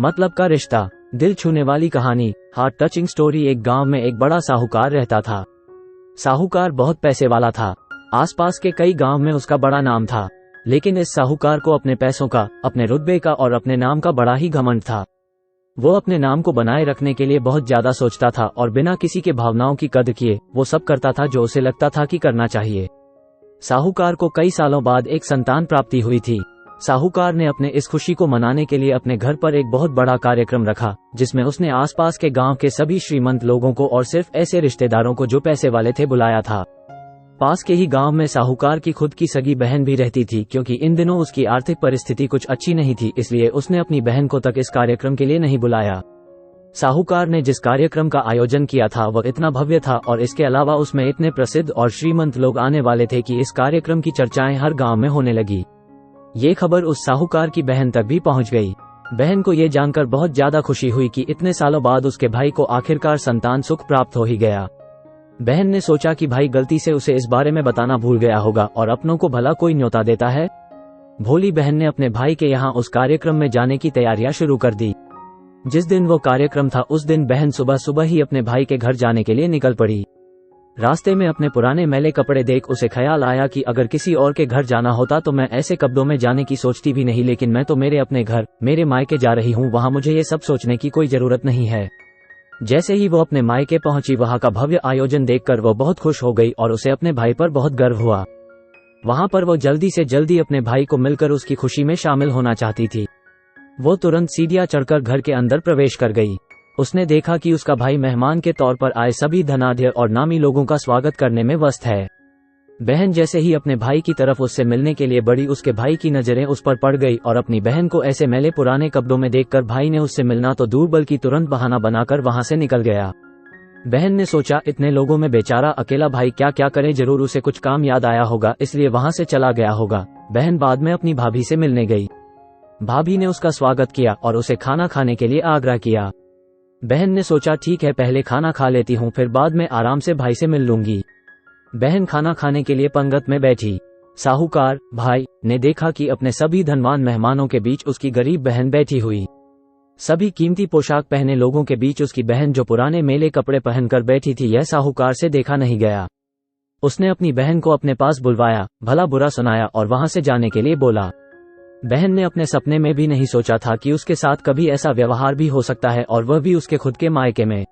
मतलब का रिश्ता। दिल छूने वाली कहानी, हार्ट टचिंग स्टोरी। एक गांव में एक बड़ा साहूकार रहता था। साहूकार बहुत पैसे वाला था। आसपास के कई गांव में उसका बड़ा नाम था, लेकिन इस साहूकार को अपने पैसों का, अपने रुतबे का और अपने नाम का बड़ा ही घमंड था। वो अपने नाम को बनाए रखने के लिए बहुत ज्यादा सोचता था और बिना किसी के भावनाओं की कद्र किए वो सब करता था जो उसे लगता था कि करना चाहिए। साहूकार को कई सालों बाद एक संतान प्राप्ति हुई थी। साहूकार ने अपने इस खुशी को मनाने के लिए अपने घर पर एक बहुत बड़ा कार्यक्रम रखा, जिसमें उसने आसपास के गांव के सभी श्रीमंत लोगों को और सिर्फ ऐसे रिश्तेदारों को जो पैसे वाले थे बुलाया था। पास के ही गांव में साहूकार की खुद की सगी बहन भी रहती थी। क्योंकि इन दिनों उसकी आर्थिक परिस्थिति कुछ अच्छी नहीं थी, इसलिए उसने अपनी बहन को तक इस कार्यक्रम के लिए नहीं बुलाया। साहूकार ने जिस कार्यक्रम का आयोजन किया था वह इतना भव्य था और इसके अलावा उसमें इतने प्रसिद्ध और श्रीमंत लोग आने वाले थे कि इस कार्यक्रम की चर्चाएं हर गांव में होने लगी। ये खबर उस साहूकार की बहन तक भी पहुंच गई। बहन को ये जानकर बहुत ज्यादा खुशी हुई कि इतने सालों बाद उसके भाई को आखिरकार संतान सुख प्राप्त हो ही गया। बहन ने सोचा कि भाई गलती से उसे इस बारे में बताना भूल गया होगा और अपनों को भला कोई न्योता देता है। भोली बहन ने अपने भाई के यहाँ उस कार्यक्रम में जाने की तैयारियां शुरू कर दी। जिस दिन वो कार्यक्रम था उस दिन बहन सुबह सुबह ही अपने भाई के घर जाने के लिए निकल पड़ी। रास्ते में अपने पुराने मैले कपड़े देख उसे ख्याल आया कि अगर किसी और के घर जाना होता तो मैं ऐसे कपड़ों में जाने की सोचती भी नहीं, लेकिन मैं तो मेरे अपने घर, मेरे मायके जा रही हूँ, वहाँ मुझे ये सब सोचने की कोई जरूरत नहीं है। जैसे ही वो अपने मायके पहुंची वहाँ का भव्य आयोजन देखकर वो बहुत खुश हो गई और उसे अपने भाई पर बहुत गर्व हुआ। वहाँ पर वो जल्दी से जल्दी अपने भाई को मिलकर उसकी खुशी में शामिल होना चाहती थी। वो तुरंत सीढ़ियां चढ़कर घर के अंदर प्रवेश कर गई। उसने देखा कि उसका भाई मेहमान के तौर पर आए सभी धनाढ्य और नामी लोगों का स्वागत करने में व्यस्त है। बहन जैसे ही अपने भाई की तरफ उससे मिलने के लिए बढ़ी, उसके भाई की नजरें उस पर पड़ गई और अपनी बहन को ऐसे मैले पुराने कपड़ों में देखकर भाई ने उससे मिलना तो दूर बल्कि तुरंत बहाना बनाकर वहां से निकल गया। बहन ने सोचा इतने लोगों में बेचारा अकेला भाई क्या क्या करे, जरूर उसे कुछ काम याद आया होगा, इसलिए वहां से चला गया होगा। बहन बाद में अपनी भाभी से मिलने गई। भाभी ने उसका स्वागत किया और उसे खाना खाने के लिए आग्रह किया। बहन ने सोचा ठीक है, पहले खाना खा लेती हूँ, फिर बाद में आराम से भाई से मिल लूंगी। बहन खाना खाने के लिए पंगत में बैठी। साहूकार भाई ने देखा कि अपने सभी धनवान मेहमानों के बीच उसकी गरीब बहन बैठी हुई। सभी कीमती पोशाक पहने लोगों के बीच उसकी बहन जो पुराने मेले कपड़े पहनकर बैठी थी, यह साहूकार से देखा नहीं गया। उसने अपनी बहन को अपने पास बुलवाया, भला बुरा सुनाया और वहां से जाने के लिए बोला। बहन ने अपने सपने में भी नहीं सोचा था कि उसके साथ कभी ऐसा व्यवहार भी हो सकता है, और वह भी उसके खुद के मायके में।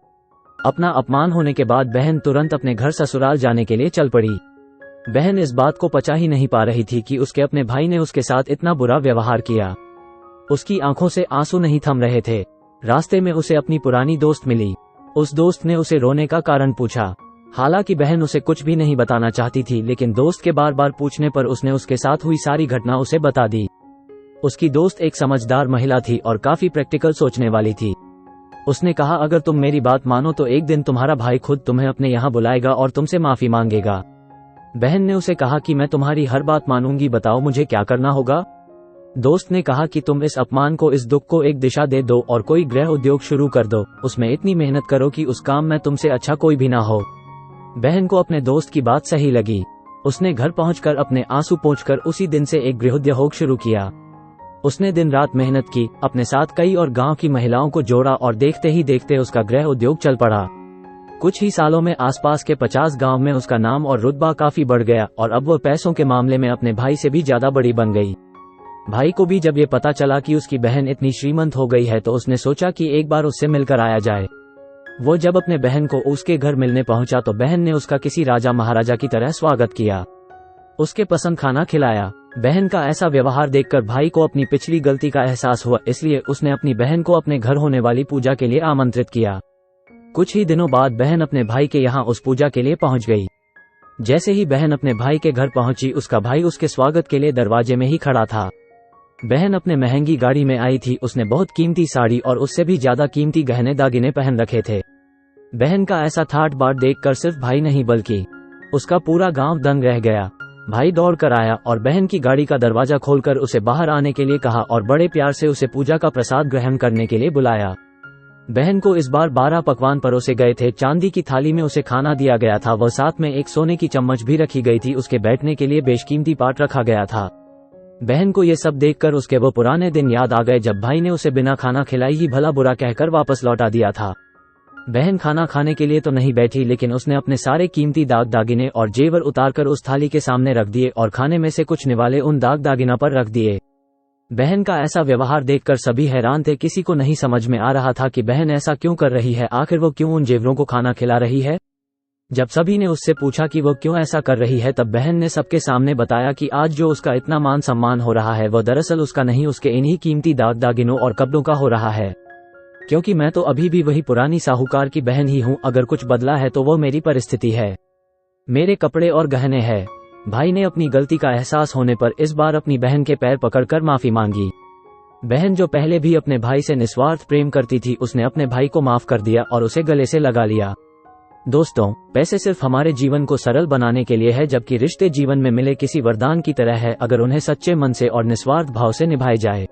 अपना अपमान होने के बाद बहन तुरंत अपने घर ससुराल जाने के लिए चल पड़ी। बहन इस बात को पचा ही नहीं पा रही थी कि उसके अपने भाई ने उसके साथ इतना बुरा व्यवहार किया। उसकी आंखों से आंसू नहीं थम रहे थे। रास्ते में उसे अपनी पुरानी दोस्त मिली। उस दोस्त ने उसे रोने का कारण पूछा। हालांकि बहन उसे कुछ भी नहीं बताना चाहती थी, लेकिन दोस्त के बार बार पूछने पर उसने उसके साथ हुई सारी घटना उसे बता दी। उसकी दोस्त एक समझदार महिला थी और काफी प्रैक्टिकल सोचने वाली थी। उसने कहा अगर तुम मेरी बात मानो तो एक दिन तुम्हारा भाई खुद तुम्हें अपने यहाँ बुलाएगा और तुमसे माफी मांगेगा। बहन ने उसे कहा कि मैं तुम्हारी हर बात मानूंगी, बताओ मुझे क्या करना होगा। दोस्त ने कहा कि तुम इस अपमान को, इस दुख को एक दिशा दे दो और कोई गृह उद्योग शुरू कर दो। उसमें इतनी मेहनत करो कि उस काम में तुमसे अच्छा कोई भी ना हो। बहन को अपने दोस्त की बात सही लगी। उसने घर पहुंचकर अपने आंसू पोंछकर उसी दिन से एक गृहोद्योग शुरू किया। उसने दिन रात मेहनत की, अपने साथ कई और गांव की महिलाओं को जोड़ा और देखते ही देखते उसका गृह उद्योग चल पड़ा। कुछ ही सालों में आसपास के 50 गांव में उसका नाम और रुतबा काफी बढ़ गया और अब वह पैसों के मामले में अपने भाई से भी ज्यादा बड़ी बन गई। भाई को भी जब ये पता चला कि उसकी बहन इतनी श्रीमंत हो गई है तो उसने सोचा कि एक बार उससे मिलकर आया जाए। वो जब अपने बहन को उसके घर मिलने पहुंचा तो बहन ने उसका किसी राजा महाराजा की तरह स्वागत किया। उसके पसंद खाना खिलाया। बहन का ऐसा व्यवहार देखकर भाई को अपनी पिछली गलती का एहसास हुआ, इसलिए उसने अपनी बहन को अपने घर होने वाली पूजा के लिए आमंत्रित किया। कुछ ही दिनों बाद बहन अपने भाई के यहाँ उस पूजा के लिए पहुंच गई। जैसे ही बहन अपने भाई के घर पहुंची, उसका भाई उसके स्वागत के लिए दरवाजे में ही खड़ा था। बहन अपने महंगी गाड़ी में आई थी। उसने बहुत कीमती साड़ी और उससे भी ज्यादा कीमती गहने दागिने पहन रखे थे। बहन का ऐसा ठाट बाट देखकर सिर्फ भाई नहीं बल्कि उसका पूरा गांव दंग रह गया। भाई दौड़ कर आया और बहन की गाड़ी का दरवाजा खोलकर उसे बाहर आने के लिए कहा और बड़े प्यार से उसे पूजा का प्रसाद ग्रहण करने के लिए बुलाया। बहन को इस बार 12 पकवान परोसे गए थे। चांदी की थाली में उसे खाना दिया गया था। वह साथ में एक सोने की चम्मच भी रखी गई थी। उसके बैठने के लिए बेशकीमती पाट रखा गया था। बहन को ये सब देखकर उसके वो पुराने दिन याद आ गए जब भाई ने उसे बिना खाना खिलाई ही भला बुरा कहकर वापस लौटा दिया था। बहन खाना खाने के लिए तो नहीं बैठी, लेकिन उसने अपने सारे कीमती दाग दागिने और जेवर उतारकर उस थाली के सामने रख दिए और खाने में से कुछ निवाले उन दाग दागिना पर रख दिए। बहन का ऐसा व्यवहार देखकर सभी हैरान थे। किसी को नहीं समझ में आ रहा था कि बहन ऐसा क्यों कर रही है, आखिर वो क्यों उन जेवरों को खाना खिला रही है। जब सभी ने उससे पूछा कि वो क्यों ऐसा कर रही है, तब बहन ने सबके सामने बताया कि आज जो उसका इतना मान सम्मान हो रहा है वो दरअसल उसका नहीं, उसके इन्हीं कीमती दाग दागिनों और कपड़ों का हो रहा है। क्योंकि मैं तो अभी भी वही पुरानी साहूकार की बहन ही हूँ, अगर कुछ बदला है तो वो मेरी परिस्थिति है, मेरे कपड़े और गहने हैं। भाई ने अपनी गलती का एहसास होने पर इस बार अपनी बहन के पैर पकड़कर माफी मांगी। बहन जो पहले भी अपने भाई से निस्वार्थ प्रेम करती थी, उसने अपने भाई को माफ कर दिया और उसे गले से लगा लिया। दोस्तों, पैसे सिर्फ हमारे जीवन को सरल बनाने के लिए है, जबकि रिश्ते जीवन में मिले किसी वरदान की तरह है, अगर उन्हें सच्चे मन से और निस्वार्थ भाव से निभाए जाए।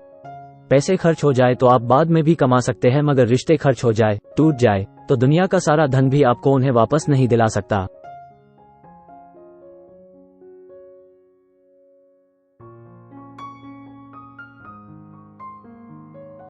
पैसे खर्च हो जाए तो आप बाद में भी कमा सकते हैं, मगर रिश्ते खर्च हो जाए, टूट जाए, तो दुनिया का सारा धन भी आपको उन्हें वापस नहीं दिला सकता।